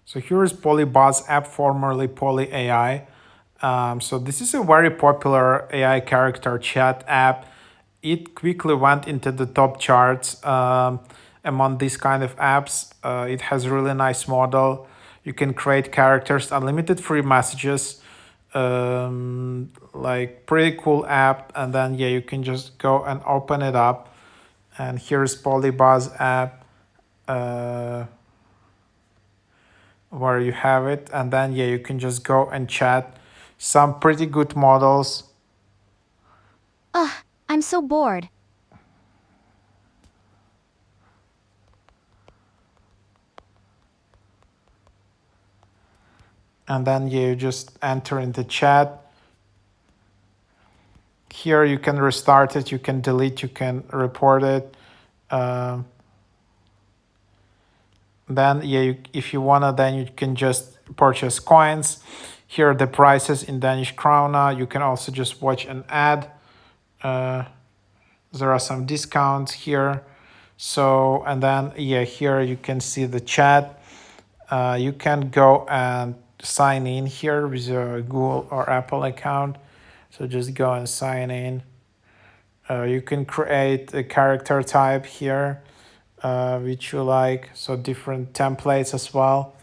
So here is PolyBuzz app, formerly Poly.ai. So this is a very popular AI character chat app. It quickly went into the top charts among these kind of apps. It has a really nice model. You can create characters, unlimited free messages, like pretty cool app. And then yeah, you can just go and open it up. And here's PolyBuzz app. Where you have it, and then yeah, you can just go and chat some pretty good models. Ugh, I'm so bored. And then yeah, you just enter in the chat. Here you can restart it, you can delete, you can report it. Then yeah, if you wanna, then you can just purchase coins. Here are the prices in Danish krona. You can also just watch an ad. There are some discounts here. So, and then yeah, here you can see the chat. You can go and sign in here with your Google or Apple account. So just go and sign in. You can create a character type here, which you like. So different templates as well.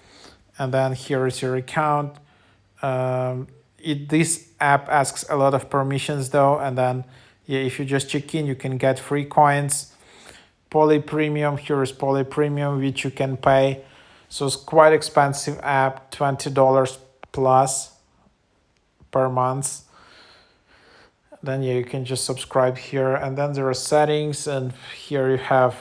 And then here is your account. This app asks a lot of permissions though. And then yeah, if you just check in, you can get free coins. Poly Premium, here is Poly Premium, which you can pay. So it's quite expensive app, $20 plus per month. Then yeah, you can just subscribe here, and then there are settings, and here you have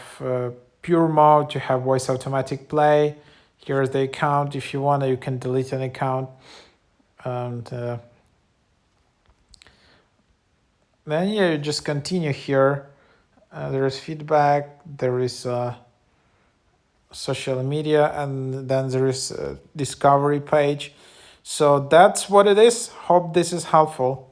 pure mode, you have voice automatic play. Here's the account. If you want, you can delete an account, and then yeah, you just continue here. There is feedback, there is social media, and then there is a discovery page. So that's what it is. Hope this is helpful.